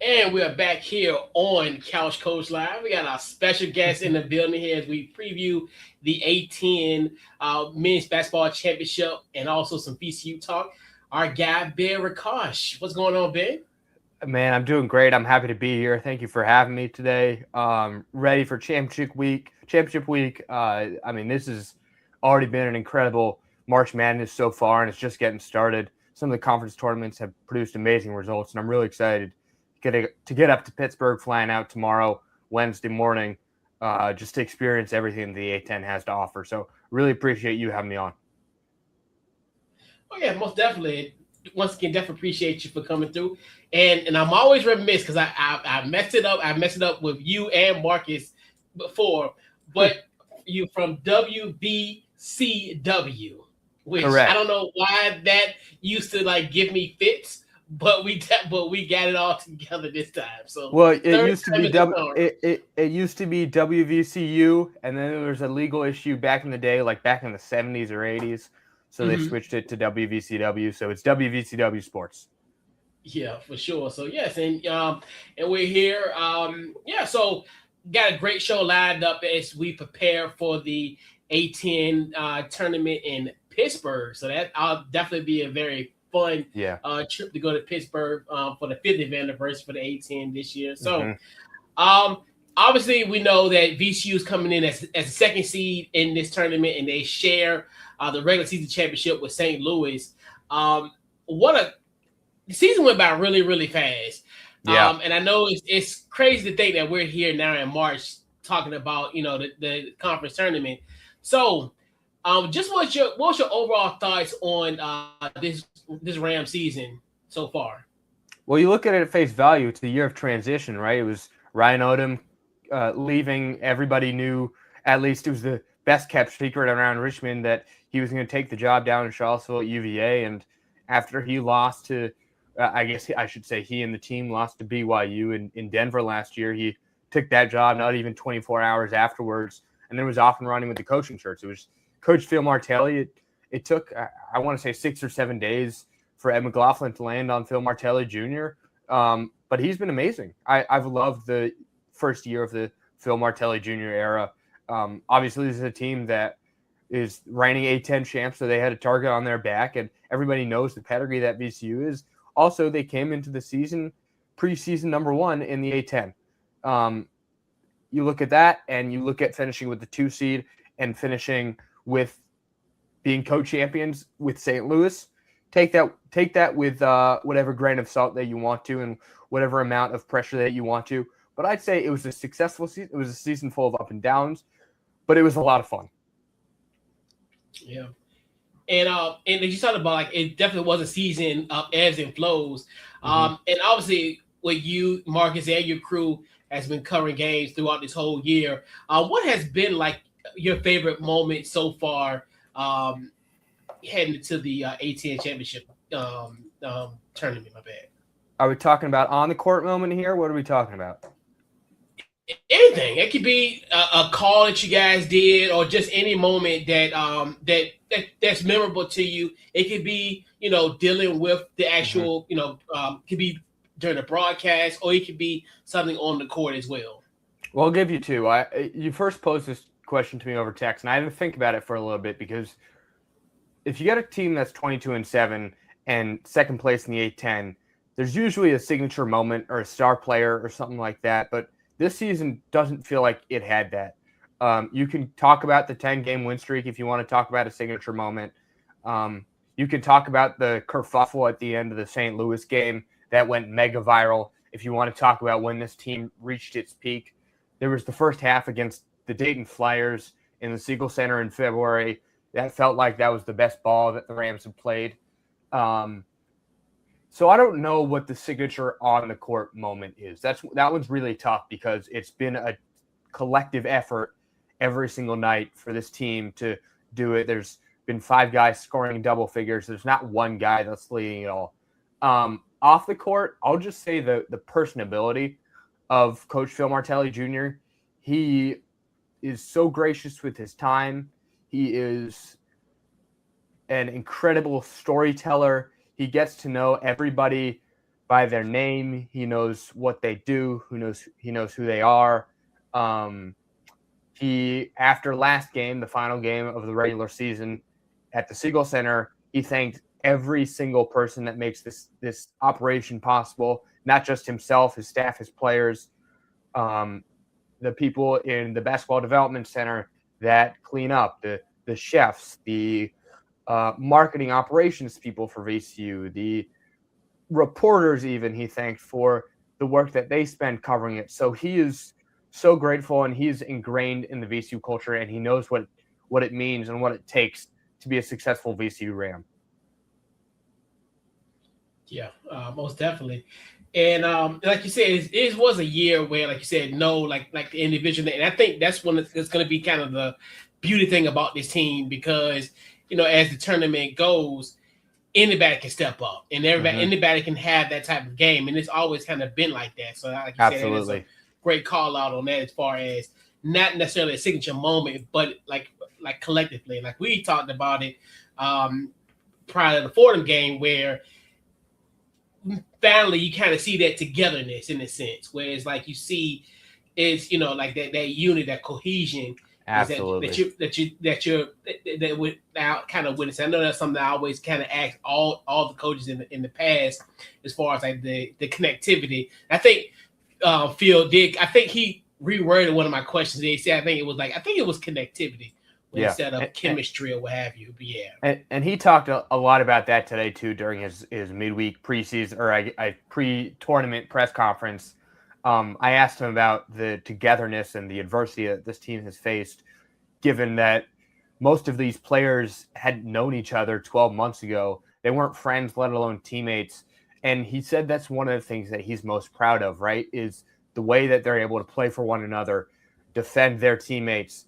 And we are back here on Couch Coach Live. We got our special guest in the building here as we preview the A-10 Men's Basketball Championship and also some VCU talk. Our guy, Ben Rekosh. What's going on, Ben? Man, I'm doing great. I'm happy to be here. Thank you for having me today. Ready for championship week. This has already been an incredible March Madness so far, and it's just getting started. Some of the conference tournaments have produced amazing results, and I'm really excited to get up to Pittsburgh, flying out tomorrow, Wednesday morning, just to experience everything the A-10 has to offer. So really appreciate you having me on. Oh, yeah, most definitely. Once again, definitely appreciate you for coming through. And I'm always remiss because I messed it up. I messed it up with you and Marcus before, but you from WVCW, which Correct. I don't know why that used to give me fits. But we got it all together this time. So it used to be WVCU, and then there was a legal issue back in the day, like back in the 70s or 80s. So they switched it to WVCW. So it's WVCW Sports. Yeah, for sure. So yes, and we're here. So got a great show lined up as we prepare for the A-10 tournament in Pittsburgh. So that'll definitely be a very fun trip to go to Pittsburgh for the 50th anniversary for the A-10 this year. So obviously we know that VCU is coming in as a second seed in this tournament, and they share the regular season championship with Saint Louis. The season went by really, really fast. And I know it's crazy to think that we're here now in March talking about, the conference tournament. So just what's your overall thoughts on this Rams season so far? Well, you look at it at face value. It's the year of transition, right? It was Ryan Odom leaving. Everybody knew, at least it was the best kept secret around Richmond, that he was going to take the job down in Charlottesville at UVA. And after he lost to, I guess I should say he and the team lost to BYU in Denver last year, he took that job not even 24 hours afterwards, and then was off and running with the coaching shirts. It was Coach Phil Martelli. It took, I want to say, 6 or 7 days for Ed McLaughlin to land on Phil Martelli Jr. But he's been amazing. I've loved the first year of the Phil Martelli Jr. era. Obviously, this is a team that is reigning A-10 champs, so they had a target on their back, and everybody knows the pedigree that VCU is. Also, they came into the season preseason number 1 in the A-10. You look at that, and you look at finishing with the 2 seed and finishing with being co-champions with St. Louis. Take that with whatever grain of salt that you want to, and whatever amount of pressure that you want to. But I'd say it was a successful season. It was a season full of up and downs, but it was a lot of fun. Yeah. And as you talked about, it definitely was a season of ebbs and flows. And obviously, with you, Marcus, and your crew has been covering games throughout this whole year. What has been your favorite moment so far heading into the A-10 championship tournament? My bad. Are we talking about on the court moment here? What are we talking about? Anything. It could be a call that you guys did, or just any moment that's memorable to you. It could be, dealing with the actual, could be during the broadcast, or it could be something on the court as well. Well, I'll give you two. You first posed this question to me over text, and I had to think about it for a little bit, because if you got a team that's 22-7 and second place in the A-10, there's usually a signature moment or a star player or something like that. But this season doesn't feel like it had that. You can talk about the 10-game win streak if you want to talk about a signature moment. You can talk about the kerfuffle at the end of the St. Louis game that went mega viral. If you want to talk about when this team reached its peak, there was the first half against the Dayton Flyers in the Siegel Center in February. That felt like that was the best ball that the Rams have played. So I don't know what the signature on the court moment is. That one's really tough because it's been a collective effort every single night for this team to do it. There's been 5 guys scoring double figures. There's not one guy that's leading it all. Off the court, I'll just say the personability of Coach Phil Martelli Jr. He is so gracious with his time. He is an incredible storyteller. He gets to know everybody by their name. He knows what they do. He knows who they are. He, after last game, the final game of the regular season at the Siegel Center, he thanked every single person that makes this operation possible, not just himself, his staff, his players, the people in the basketball development center that clean up, the chefs, the marketing operations people for VCU, the reporters even he thanked for the work that they spend covering it. So he is so grateful, and he's ingrained in the VCU culture, and he knows what it means and what it takes to be a successful VCU Ram. Yeah, most definitely. And like you said, it was a year where, like you said, like the individual. And I think that's when it's going to be kind of the beauty thing about this team, because, as the tournament goes, anybody can step up, and anybody can have that type of game. And it's always kind of been like that. So like you Absolutely. said, great call out on that, as far as not necessarily a signature moment, but like collectively, like we talked about it prior to the Fordham game, where finally you kind of see that togetherness in a sense, where it's like you see it's like that unit, that cohesion. Absolutely. That without kind of witness. I know that's something I always kind of ask all the coaches in the past, as far as like the connectivity. I think Phil did. I think he reworded one of my questions. He said, I think it was connectivity instead of chemistry or what have you. But yeah, and he talked a lot about that today too during his midweek preseason or pre-tournament press conference. I asked him about the togetherness and the adversity that this team has faced, given that most of these players had known each other 12 months ago. They weren't friends, let alone teammates. And he said that's one of the things that he's most proud of, right, is the way that they're able to play for one another, defend their teammates,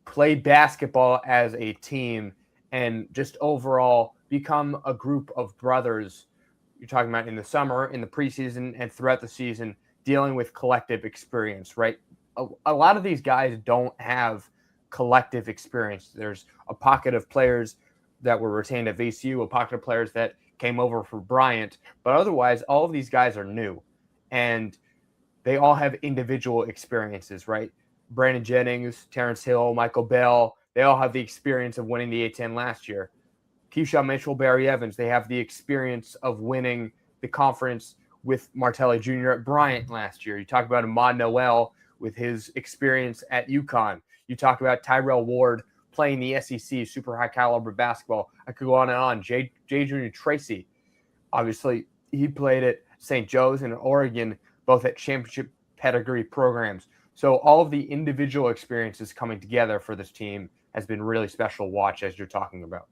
play basketball as a team, and just overall become a group of brothers. You're talking about in the summer, in the preseason, and throughout the season, dealing with collective experience, right? A lot of these guys don't have collective experience. There's a pocket of players that were retained at VCU, a pocket of players that came over for Bryant, but otherwise, all of these guys are new, and they all have individual experiences, right? Brandon Jennings, Terrence Hill, Michael Bell, they all have the experience of winning the A-10 last year. Keyshawn Mitchell, Barry Evans, they have the experience of winning the conference with Martelli Jr. at Bryant last year. You talk about Ahmad Noel with his experience at UConn. You talk about Tyrell Ward playing the SEC, super high caliber basketball. I could go on and on. J. Junior Tracy, obviously, he played at St. Joe's and Oregon, both at championship pedigree programs. So all of the individual experiences coming together for this team has been really special to watch, as you're talking about.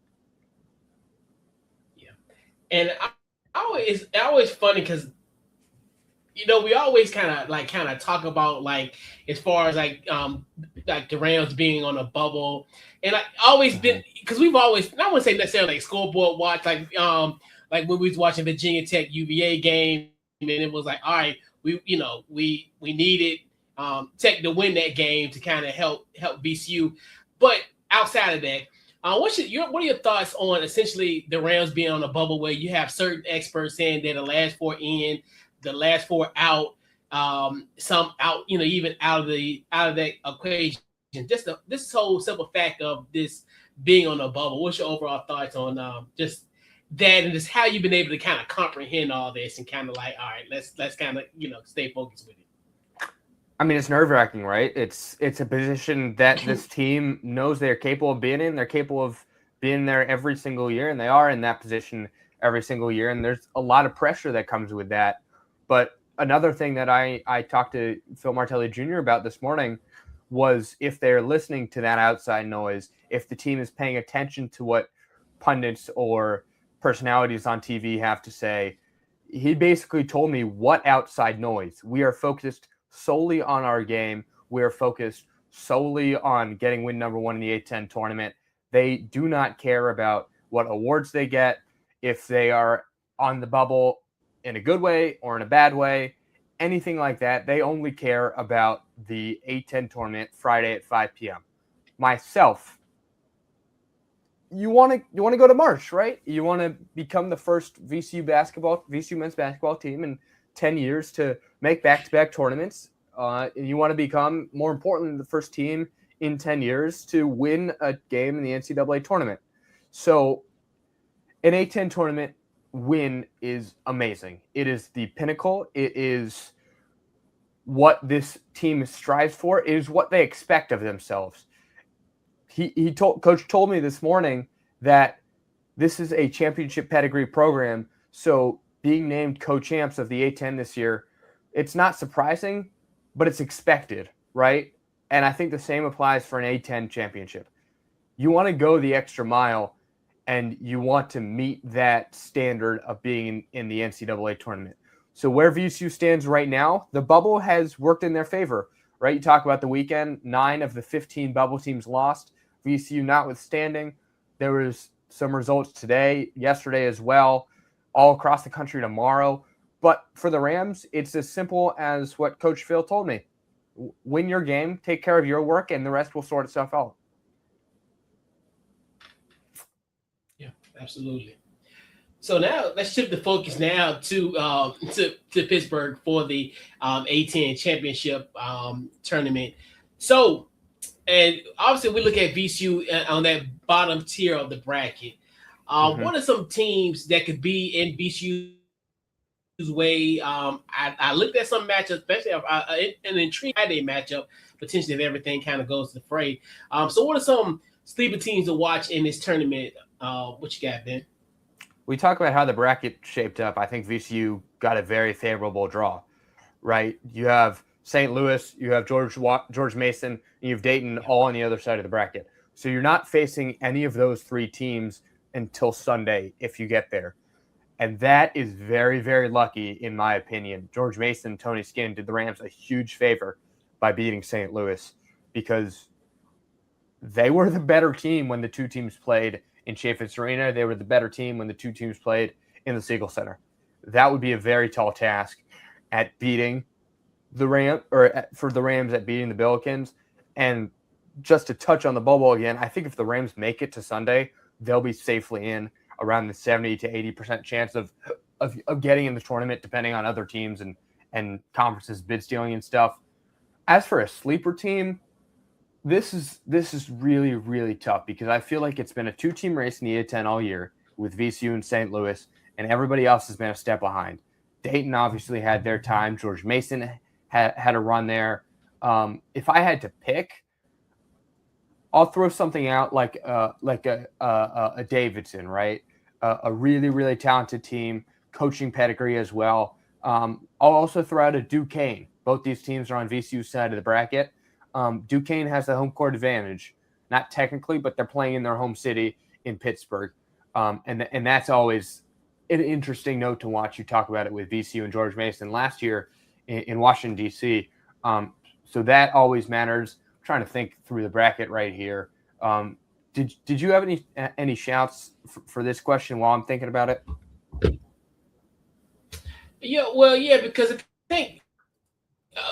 Yeah. And always funny because we always kind of talk about, like, as far as like the Rams being on a bubble, and I always been, because we've always, I wouldn't say necessarily like scoreboard watch, like when we was watching Virginia Tech UVA game, and it was like, all right, we needed Tech to win that game to kind of help VCU, but outside of that, what are your thoughts on essentially the Rams being on a bubble, where you have certain experts saying they're the last 4 in, the last 4 out, some out, even out of that equation. Just this whole simple fact of this being on a bubble. What's your overall thoughts on just that, and just how you've been able to kind of comprehend all this and kind of like, all right, let's kind of stay focused with it. I mean, it's nerve-wracking, right? It's a position that this team knows they're capable of being in. They're capable of being there every single year, and they are in that position every single year. And there's a lot of pressure that comes with that. But another thing that I talked to Phil Martelli Jr. about this morning was if they're listening to that outside noise, if the team is paying attention to what pundits or personalities on TV have to say. He basically told me, what outside noise? We are focused solely on our game. We are focused solely on getting win number one in the A-10 tournament. They do not care about what awards they get, if they are on the bubble in a good way or in a bad way, anything like that. They only care about the A-10 tournament Friday at 5 p.m. Myself, you want to go to March, right? You want to become the first VCU men's basketball team in 10 years to make back-to-back tournaments. And you want to become, more importantly, the first team in 10 years to win a game in the NCAA tournament. So an A-10 tournament win is amazing. It is the pinnacle. It is what this team strives for. It is what they expect of themselves. Coach told me this morning that this is a championship pedigree program. So being named co-champs of the A-10 this year, it's not surprising, but it's expected, right? And I think the same applies for an A-10 championship. You want to go the extra mile, and you want to meet that standard of being in the NCAA tournament. So where VCU stands right now, the bubble has worked in their favor, right? You talk about the weekend, 9 of the 15 bubble teams lost. VCU notwithstanding, there was some results today, yesterday as well, all across the country tomorrow. But for the Rams, it's as simple as what Coach Phil told me. Win your game, take care of your work, and the rest will sort itself out. Yeah, absolutely. So now let's shift the focus now to Pittsburgh for the A-10 championship tournament. So, and obviously we look at VCU on that bottom tier of the bracket. What are some teams that could be in VCU's way? I looked at some matchups, especially an intriguing Friday matchup, potentially if everything kind of goes to the fray. So what are some sleeper teams to watch in this tournament? What you got, Ben? We talk about how the bracket shaped up. I think VCU got a very favorable draw, right? You have St. Louis, you have George Mason, and you have Dayton all on the other side of the bracket. So you're not facing any of those 3 teams until Sunday if you get there. And that is very, very lucky, in my opinion. George Mason, Tony Skinn did the Rams a huge favor by beating St. Louis because they were the better team when the 2 teams played in Chaffetz Arena. They were the better team when the 2 teams played in the Siegel Center. That would be a very tall task at beating the Rams, or for the Rams at beating the Billikens. And just to touch on the bubble again, I think if the Rams make it to Sunday, they'll be safely in around the 70 to 80% chance of getting in the tournament, depending on other teams and conferences bid stealing and stuff. As for a sleeper team, this is really, really tough because I feel like it's been a 2-team race in the A-10 all year with VCU and St. Louis, and everybody else has been a step behind. Dayton obviously had their time. George Mason had a run there. If I had to pick, I'll throw something out like a Davidson, right? A really, really talented team, coaching pedigree as well. I'll also throw out a Duquesne. Both these teams are on VCU's side of the bracket. Duquesne has the home court advantage, not technically, but they're playing in their home city in Pittsburgh. And that's always an interesting note to watch. You talk about it with VCU and George Mason last year in Washington, D.C. So that always matters. I'm trying to think through the bracket right here. Did you have any shouts for this question while I'm thinking about it? Yeah, well, yeah, because I think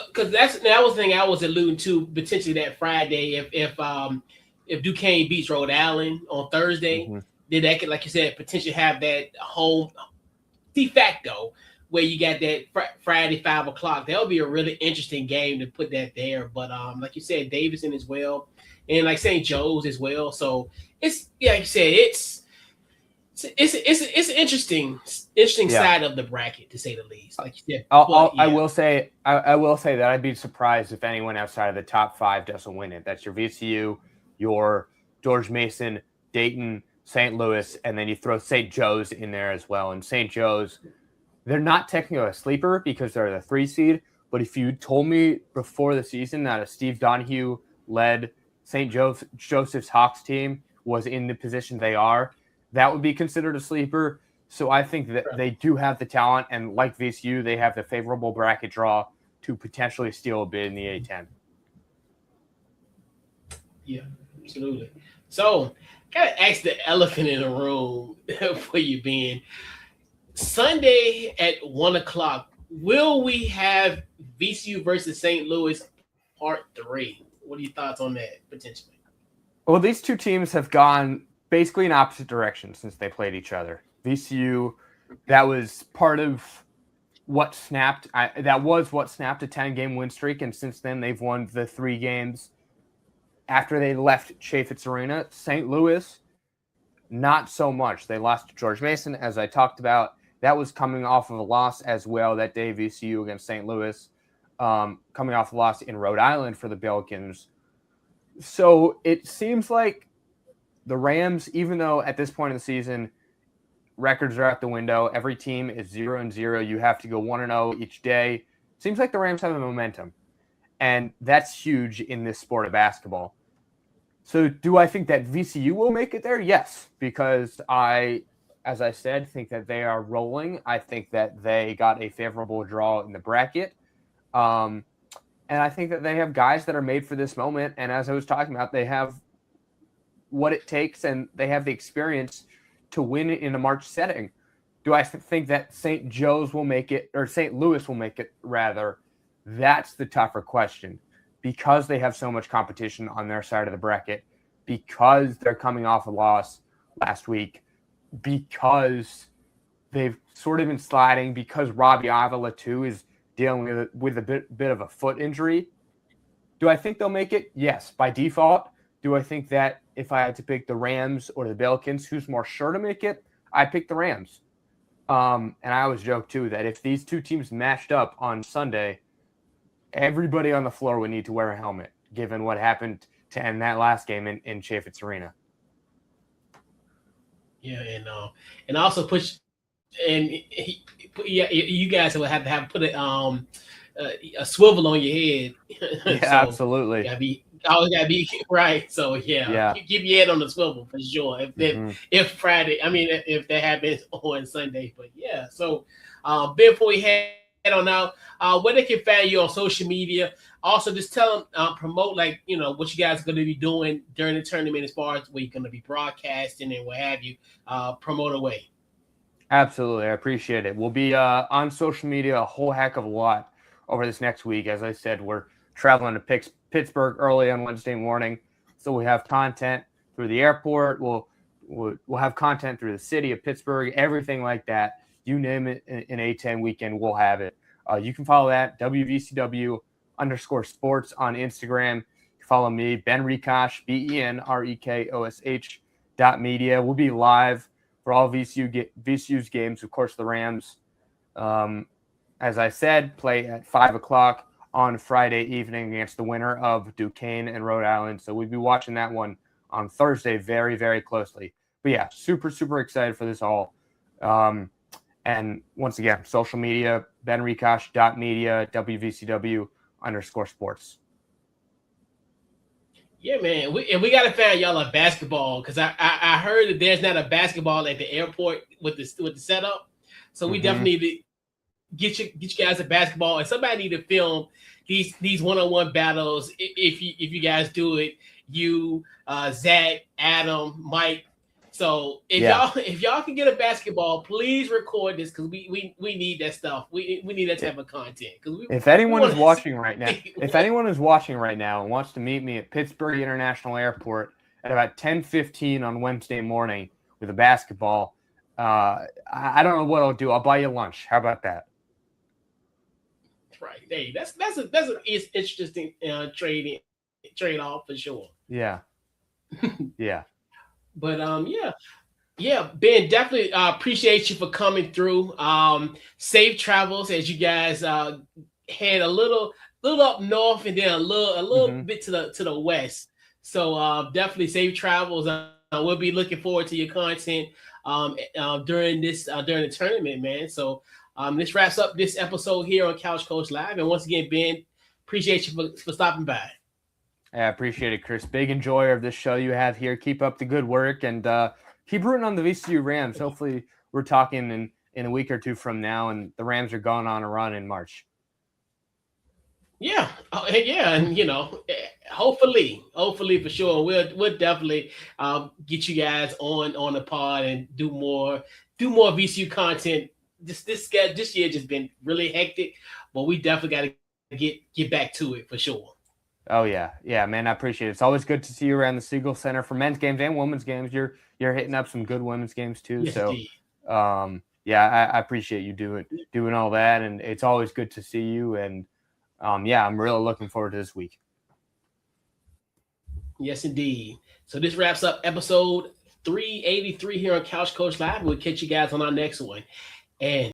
because that was the thing I was alluding to potentially that Friday if Duquesne beats Rhode Island on Thursday, then that could, like you said, potentially have that home de facto where you got that Friday 5 o'clock. That'll be a really interesting game to put that there. But like you said, Davidson as well, and like St. Joe's as well. So it's like you said, It's an interesting Yeah. side of the bracket, to say the least. Like you said, but I will say that I'd be surprised if anyone outside of the top 5 doesn't win it. That's your VCU, your George Mason, Dayton, St. Louis, and then you throw St. Joe's in there as well. And St. Joe's, they're not technically a sleeper because they're the 3 seed. But if you told me before the season that a Steve Donahue led St. Joseph's Hawks team was in the position they are, that would be considered a sleeper. So I think that they do have the talent, and like VCU, they have the favorable bracket draw to potentially steal a bid in the A-10. Yeah, absolutely. So, gotta ask the elephant in the room for you, Ben. Sunday at 1 o'clock, will we have VCU versus St. Louis Part 3? What are your thoughts on that potentially? Well, these two teams have gone basically in opposite directions since they played each other. VCU, that was part of what snapped. That was what snapped a 10-game win streak, and since then they've won the 3 games after they left Chaffetz Arena. St. Louis, not so much. They lost to George Mason, as I talked about. That was coming off of a loss as well that day, VCU against St. Louis, coming off a loss in Rhode Island for the Billikens. So it seems like the Rams, even though at this point in the season, records are out the window, every team is 0-0. You have to go 1-0 each day. Seems like the Rams have the momentum, and that's huge in this sport of basketball. So do I think that VCU will make it there? Yes, because as I said, think that they are rolling. I think that they got a favorable draw in the bracket. And I think that they have guys that are made for this moment. And as I was talking about, they have what it takes and they have the experience to win in a March setting. Do I think that St. Joe's will make it, or St. Louis will make it, rather? That's the tougher question, because they have so much competition on their side of the bracket, because they're coming off a loss last week, because they've sort of been sliding, because Robbie Avila, too, is dealing with a bit of a foot injury. Do I think they'll make it? Yes, by default. Do I think that if I had to pick the Rams or the Billikens, who's more sure to make it, I pick the Rams. And I always joke, too, that if these two teams matched up on Sunday, everybody on the floor would need to wear a helmet, given what happened to end that last game in Chaffetz Arena. Yeah, and also push, and you guys will have to put a swivel on your head. Yeah, so absolutely. Always gotta be right. So yeah. Keep your head on the swivel for sure. If Friday, if that happens on Sunday, but yeah. So before we head on out, where they can find you on social media. Also, just tell them, promote what you guys are going to be doing during the tournament as far as where you're going to be broadcasting and what have you. Promote away. Absolutely. I appreciate it. We'll be on social media a whole heck of a lot over this next week. As I said, we're traveling to Pittsburgh early on Wednesday morning, so we have content through the airport. We'll have content through the city of Pittsburgh, everything like that. You name it, an A-10 weekend, we'll have it. You can follow that, WVCW _sports on Instagram. Follow me, Ben Rekosh, BenRekosh.media. We'll be live for all VCU's games. Of course, the Rams, as I said, play at 5 o'clock on Friday evening against the winner of Duquesne and Rhode Island. So we'll be watching that one on Thursday very, very closely. But yeah, super, super excited for this all. And once again, social media, benrekosh.media, WVCW _sports. Yeah, man. We got to find y'all a basketball, because I heard that there's not a basketball at the airport with the setup. So we definitely need to get you guys a basketball, and somebody need to film these one-on-one battles. If you guys do it, you, Zach, Adam, Mike. So if y'all can get a basketball, please record this, because we need that stuff. We need that type of content. If anyone is watching right now and wants to meet me at Pittsburgh International Airport at about 10:15 on Wednesday morning with a basketball, I don't know what I'll do. I'll buy you lunch. How about that? Right. Hey, that's an interesting trade off for sure. Yeah. Yeah. But yeah. Yeah, Ben, definitely appreciate you for coming through. Safe travels as you guys head a little up north and then a little Hmm. bit to the west. So definitely safe travels. We'll be looking forward to your content during the tournament, man. So this wraps up this episode here on Couch Coach Live. And once again, Ben, appreciate you for stopping by. I appreciate it, Chris. Big enjoyer of this show you have here. Keep up the good work and keep rooting on the VCU Rams. Hopefully, we're talking in a week or two from now, and the Rams are going on a run in March. Yeah, yeah, and hopefully for sure, we'll definitely get you guys on the pod and do more VCU content. This year just been really hectic, but we definitely got to get back to it for sure. Oh yeah, man. I appreciate it. It's always good to see you around the Siegel Center for men's games and women's games. You're hitting up some good women's games too. Yes, So, indeed. yeah, I appreciate you doing all that, and it's always good to see you. And yeah, I'm really looking forward to this week. Yes, indeed. So this wraps up episode 383 here on Couch Coach Live. We'll catch you guys on our next one. And